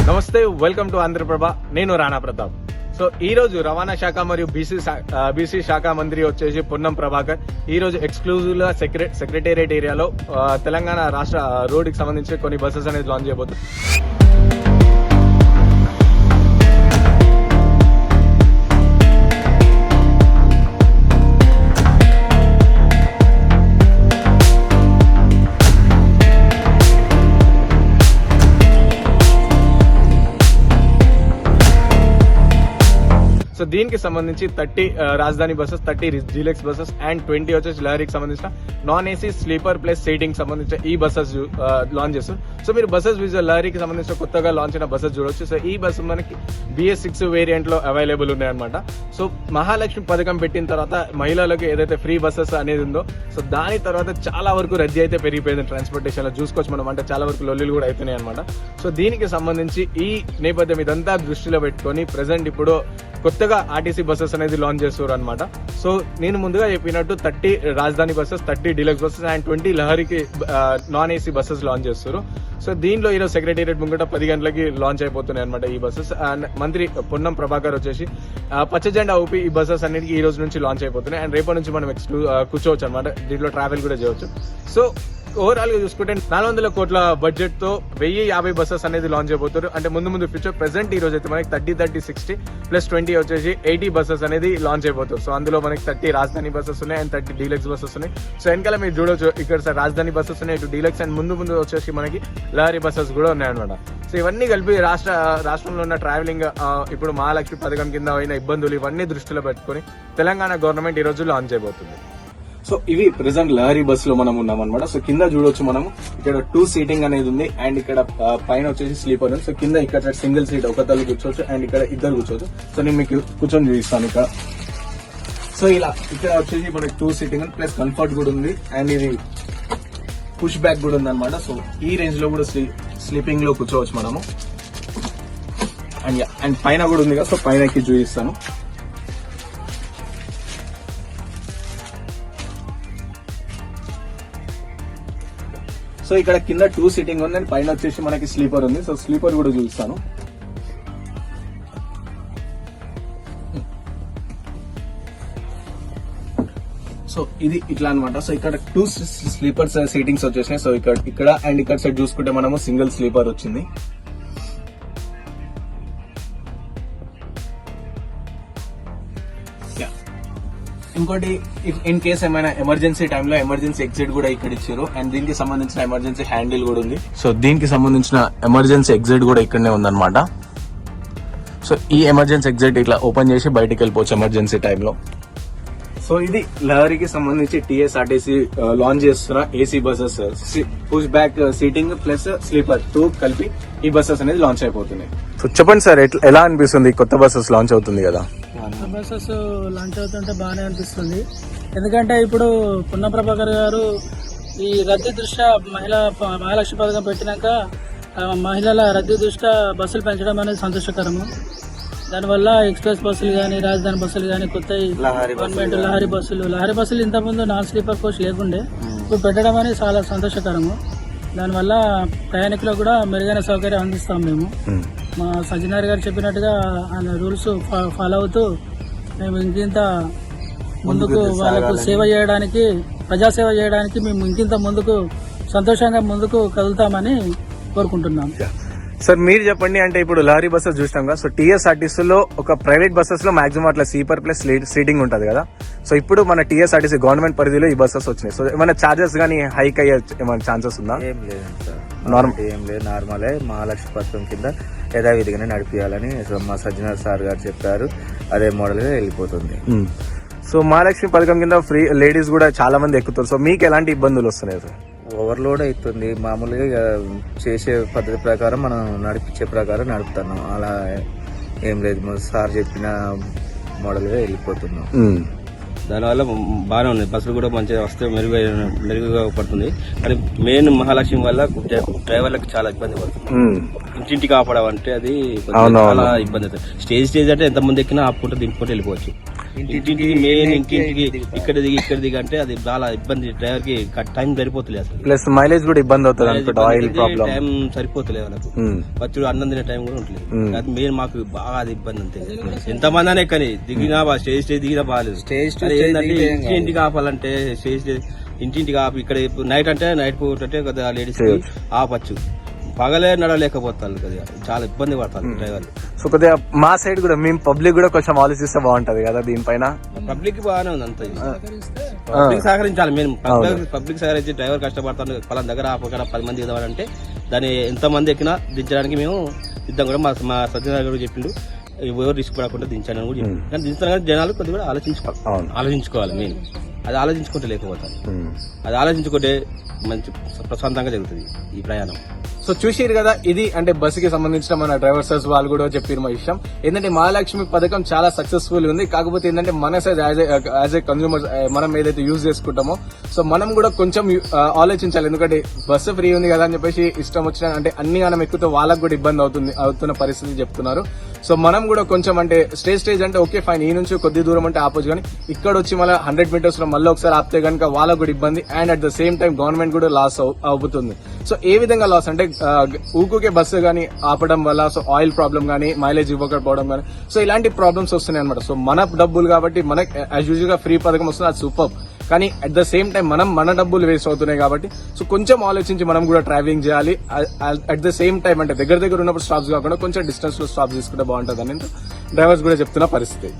నమస్తే, welcome to Andhraprabha. నేను Rana Pratap. So ఈ రోజు రవాణా శాఖ మరియు బీసీ శాఖ మంత్రి వచ్చేసి పొన్నం ప్రభాకర్ ఈ రోజు ఎక్స్క్లూజివ్ గా సెక్రటేరియట్ ఏరియాలో తెలంగాణ రాష్ట్ర రోడ్ కి సంబంధించి కొన్ని బస్సెస్ అనేది లాంచ్ చేయబోతుంది. సో దీనికి సంబంధించి 30 Rajdhani buses, 30 deluxe buses and 20 వచ్చేసి లహరికి సంబంధించిన non AC sleeper plus seating సంబంధించిన ఈ బస్సెస్ లాంచ్ చేస్తారు. సో మీరు బస్సెస్ విజువల్ లహరికి సంబంధించిన కొత్తగా లాంచ్ అయిన బస్సెస్ చూడొచ్చు. సో ఈ బస్సు మనకి BS6 వేరియంట్ లో అవైలబుల్ ఉన్నాయన్నమాట. సో మహాలక్ష్మి పథకం పెట్టిన తర్వాత మహిళలకు ఏదైతే ఫ్రీ బస్సెస్ అనేది ఉందో, సో దాని తర్వాత చాలా వరకు రద్దీ అయితే పెరిగిపోయింది ట్రాన్స్పోర్టేషన్ లో. చూసుకోవచ్చు మనం, అంటే చాలా వరకు లొల్లులు కూడా అవుతున్నాయి అనమాట. సో దీనికి సంబంధించి ఈ నేపథ్యం ఇదంతా దృష్టిలో పెట్టుకొని ప్రెసెంట్ ఇప్పుడు కొత్తగా ఆర్టీసీ బస్సెస్ అనేది లాంచ్ చేస్తారు అనమాట. సో నేను ముందుగా చెప్పినట్టు 30 Rajdhani buses, 30 deluxe buses and 20 లహరికి నాన్ ఏసీ బస్సెస్ లాంచ్ చేస్తారు. సో దీనిలో ఈరోజు సెక్రటేరియట్ ముంగట 10 గంటలకి లాంచ్ అయిపోతున్నాయి అనమాట ఈ బస్సెస్. అండ్ మంత్రి పొన్నం ప్రభాకర్ వచ్చేసి పచ్చ జెండా ఊపి ఈ బస్సెస్ అన్నిటికీ ఈ రోజు నుంచి లాంచ్ అయిపోతున్నాయి. అండ్ రేపటి నుంచి మనం కూర్చోవచ్చు అనమాట, దీంట్లో ట్రావెల్ కూడా చేయవచ్చు. సో ఓవరాల్ గా చూసుకుంటే 400 కోట్ల బడ్జెట్ తో 1050 బస్సెస్ అనేది లాంచ్ అయిపోతారు. అంటే ముందు ఫ్యూచర్ ప్రెసెంట్ ఈ రోజు అయితే మనకి 30, 60 ప్లస్ 20 వచ్చేసి 80 బస్సెస్ అనేది లాంచ్ అయిపోతారు. సో అందులో మనకి 30 రాజధాని బస్సెస్ ఉన్నాయి అండ్ 30 డీలక్స్ బస్సెస్ ఉన్నాయి. సో వెనకాల మీరు చూడొచ్చు, ఇక్కడ సార్ రాజధాని బస్సెస్ ఉన్నాయి, ఇటు డీలక్స్ అండ్ ముందు వచ్చేసి మనకి లహరి బస్సెస్ కూడా ఉన్నాయన్నమాట. సో ఇవన్నీ కలిపి రాష్ట్రంలో ఉన్న ట్రావెలింగ్ ఇప్పుడు మహాలక్ష్మి పథకం కింద అయిన ఇబ్బందులు ఇవన్నీ దృష్టిలో పెట్టుకుని తెలంగాణ గవర్నమెంట్ ఈ రోజు లాంచ్ అయిపోతుంది. సో ఇవి ప్రెసెంట్ లహరి బస్ లో మనం ఉన్నాం అనమాట. సో కింద చూడొచ్చు మనం, ఇక్కడ 2 సీటింగ్ అనేది ఉంది అండ్ ఇక్కడ పైన వచ్చేసి స్లీపర్ ఉంది. సో కింద ఇక్కడ సింగిల్ సీట్ ఒక తల్లి కూర్చోవచ్చు అండ్ ఇక్కడ ఇద్దరు కూర్చోవచ్చు. సో నేను మీకు కూర్చొని చూపిస్తాను ఇక్కడ. సో ఇలా ఇక్కడ వచ్చేసి మనకి 2 సీటింగ్ ఉంది ప్లస్ కంఫర్ట్ కూడా ఉంది అండ్ ఇది పుష్ బ్యాక్ కూడా ఉంది అనమాట. సో ఈ రేంజ్ లో కూడా స్లీపింగ్ లో కూర్చోవచ్చు మనము. అండ్ పైన కూడా ఉంది కదా, సో పైన ఎక్కి చూపిస్తాను. సో ఇక్కడ కింద 2 సీటింగ్ ఉంది అండ్ పైన వచ్చేసి మనకి స్లీపర్ ఉంది. సో స్లీపర్ కూడా చూపిస్తాను. సో ఇది ఇట్లా అనమాట. సో ఇక్కడ 2 స్లీపర్ సీటింగ్స్ వచ్చేసినాయి. సో ఇక్కడ అండ్ ఇక్కడ సైడ్ చూసుకుంటే మనము సింగిల్ స్లీపర్ వచ్చింది. ఇంకోటి ఇన్ కేస్ ఏమైనా ఎమర్జెన్సీ టైంలో ఎమర్జెన్సీ ఎగ్జిట్ కూడా ఇక్కడ ఇచ్చారు అండ్ దీనికి సంబంధించిన ఎమర్జెన్సీ హ్యాండిల్ కూడా ఉంది. సో దీనికి సంబంధించిన ఎమర్జెన్సీ ఎగ్జిట్ కూడా ఇక్కడనే ఉందన్నమాట. సో ఈ ఎమర్జెన్సీ ఎగ్జిట్ ఇట్లా ఓపెన్ చేసి బయటకు వెళ్ళిపోవచ్చు ఎమర్జెన్సీ టైంలో. సో ఇది లహరికి సంబంధించి TSRTC లాంచ్ చేస్తున్న AC buses, push back seating plus sleeper 2 కలిపి ఈ బస్సెస్ అనేది లాంచ్ అయిపోతున్నాయి. సో చెప్పండి సార్, ఎలా అనిపిస్తుంది కొత్త బస్సెస్ లాంచ్ అవుతుంది కదా? బస్సెస్ లాంచ్ అవుతుంటే బాగానే అనిపిస్తుంది. ఎందుకంటే ఇప్పుడు పొన్నం ప్రభాకర్ గారు ఈ రద్దీ దృష్ట్యా మహాలక్ష్మి పథకం పెట్టినాక మహిళల రద్దీ దృష్ట్యా బస్సులు పెంచడం అనేది సంతోషకరము. దానివల్ల ఎక్స్ప్రెస్ బస్సులు కానీ, రాజధాని బస్సులు కానీ, కొత్త గవర్నమెంట్ లహరి బస్సులు ఇంతకుముందు నాన్ స్లీపర్ కోచ్ లేకుండే, ఇప్పుడు పెట్టడం అనేది చాలా సంతోషకరము. దానివల్ల ప్రయాణికులకు కూడా మెరుగైన సౌకర్యం అందిస్తాం మేము. మా సజ్జనార్ గారు చెప్పినట్టుగా ఆయన రూల్స్ ఫాలో అవుతూ మేము ఇంకింత ముందుకు వాళ్ళకు సేవ చేయడానికి, ప్రజాసేవ చేయడానికి మేము ఇంకింత ముందుకు సంతోషంగా ముందుకు కదులుతామని కోరుకుంటున్నాం. సార్ మీరు చెప్పండి, అంటే ఇప్పుడు లహరి బస్సెస్ చూసినాం కదా, సో TSRTC లో ఒక ప్రైవేట్ బస్సెస్ లో మాక్సిమం అట్లా స్లీపర్ ప్లస్ సీటింగ్ ఉంటది కదా. సో ఇప్పుడు మన TSRTC గవర్నమెంట్ పరిధిలో ఈ బస్సెస్ వచ్చినాయి. సో ఏమైనా చార్జెస్ కానీ హైక్ అయ్యే ఏమైనా ఛాన్సెస్ ఉందా? ఏం లేదండి సార్, ఏం లేదు, నార్మలే. మహాలక్ష్మి పథకం కింద యథావిధిగానే నడిపించాలని మా సజ్జనార్ సార్ గారు చెప్పారు. అదే మోడల్ గా వెళ్ళిపోతుంది. సో మహాలక్ష్మి పథకం కింద ఫ్రీ లేడీస్ కూడా చాలా మంది ఎక్కుతారు. సో మీకు ఎలాంటి ఇబ్బందులు వస్తున్నాయి సార్? ఓవర్లోడ్ అవుతుంది. మామూలుగా చేసే పద్ధతి ప్రకారం మనం నడిపించే ప్రకారం నడుపుతున్నాం. అలా ఏం లేదు, సార్ చెప్పిన మోడల్ గా వెళ్ళిపోతున్నాం. దానివల్ల బాగానే ఉంది. బస్సులు కూడా మంచిగా వస్తే మెరుగుగా పడుతుంది. కానీ మెయిన్ మహాలక్ష్మి వల్ల డ్రైవర్లకు చాలా ఇబ్బంది పడుతుంది. ఇంటింటికి ఆపడం అంటే అది చాలా ఇబ్బంది అవుతుంది. స్టేజ్ అంటే ఎంతమంది ఎక్కినా ఆపుకుంటూ దింపుకుంటూ వెళ్ళిపోవచ్చు. ఇంటింటికి మెయిన్ ఇంటింటికి ఇక్కడ దిగి అంటే అది చాలా ఇబ్బంది, డ్రైవర్ కి టైం సరిపోతలేదు అసలు. ప్లస్ మైలేజ్ కూడా ఇబ్బంది అవుతుంది అనుకుంటా, ఆయిల్ ప్రాబ్లం. టైం సరిపోతలేదు వాళ్ళకు, వచ్చి అన్నం తినే టైం కూడా ఉంటుంది. అది మెయిన్ మాకు బాగా అది ఇబ్బంది అంతే. ఎంతమంది అనే కానీ దిగినా స్టేజ్ దిగినా బాగాలేదు. ఏంటంటే ఇంటింటికి ఆపాలంటే స్టేజ్ ఇంటింటికి ఆపి ఇక్కడ నైట్ అంటే నైట్ పూట అంటే కొద్దిగా లేడీస్ ఆపచ్చు, పగలే నడవలేకపోతారు కదా, చాలా ఇబ్బంది పడతారు డ్రైవర్లు. సో కొద్దిగా మా సైడ్ కూడా మేము పబ్లిక్ కూడా కొంచెం ఆలోచిస్తే బాగుంటది కదా దీనిపైన. పబ్లిక్ బాగానే ఉంది అంత, పబ్లిక్ సహకరించాలి. మేము పబ్లిక్ సహకరించి డ్రైవర్ కష్టపడతాను పలానా దగ్గర ఆపకుండా 10 మంది ఇవ్వాలంటే దాన్ని ఎంత మంది ఎక్కినా దించడానికి మేము సిద్ధం కూడా. మా సత్యనారాయణ కూడా చెప్పిండు ఎవరు రిస్క్ పడకుండా దించాలని కూడా చెప్పిండు. కానీ దించుతారు కానీ జనాలు కొద్దిగా ఆలోచించుకోవాలి. మేము అది ఆలోచించుకుంటే లేకపోతారు, అది ఆలోచించుకుంటే మంచి ప్రశాంతంగా జరుగుతుంది ఈ ప్రయాణం. సో చూసిరు కదా, ఇది అంటే బస్సుకి సంబంధించిన మన డ్రైవర్స్ వాళ్ళు కూడా చెప్పారు మా విషయం ఏంటంటే మహాలక్ష్మి పథకం చాలా సక్సెస్ఫుల్ ఉంది. కాకపోతే ఏంటంటే మన సైజ్ యాజ్ ఏ కన్స్యూమర్ మనం ఏదైతే యూజ్ చేసుకుంటామో సో మనం కూడా కొంచెం ఆలోచించాలి. ఎందుకంటే బస్సు ఫ్రీ ఉంది కదా అని చెప్పేసి ఇష్టం వచ్చిన అంటే అన్ని మనం ఎక్కుతే వాళ్ళకు కూడా ఇబ్బంది అవుతున్న పరిస్థితి చెప్తున్నారు. సో మనం కూడా కొంచెం అంటే స్టేజ్ అంటే ఓకే ఫైన్, ఈ నుంచి కొద్ది దూరం అంటే ఆపొచ్చు, కానీ ఇక్కడ వచ్చి మళ్ళీ 100 మీటర్స్ లో మళ్ళీ ఒకసారి ఆపితే కనుక వాళ్ళకు కూడా ఇబ్బంది, and at the same time government కూడా లాస్ అవుతుంది. సో ఏ విధంగా లాస్ అంటే ఊకే బస్సు గానీ ఆపడం వల్ల సో ఆయిల్ ప్రాబ్లం గానీ మైలేజ్ ఇవ్వకపోవడం గానీ సో ఇలాంటి ప్రాబ్లమ్స్ వస్తున్నాయి అనమాట. సో మన డబ్బులు కాబట్టి మనకి యాజ్ యూజువల్ గా ఫ్రీ పథకం వస్తుంది, అది సూపర్. కానీ అట్ ద సేమ్ టైం మన డబ్బులు వేస్ట్ అవుతున్నాయి కాబట్టి సో కొంచెం ఆలోచించి మనం కూడా ట్రావెలింగ్ చేయాలి. అట్ ద సేమ్ టైం అంటే దగ్గర ఉన్నప్పుడు స్టాప్స్ కాకుండా కొంచెం డిస్టెన్స్ లో స్టాప్ తీసుకుంటే బాగుంటుంది అని డ్రైవర్స్ కూడా చెప్తున్న పరిస్థితి.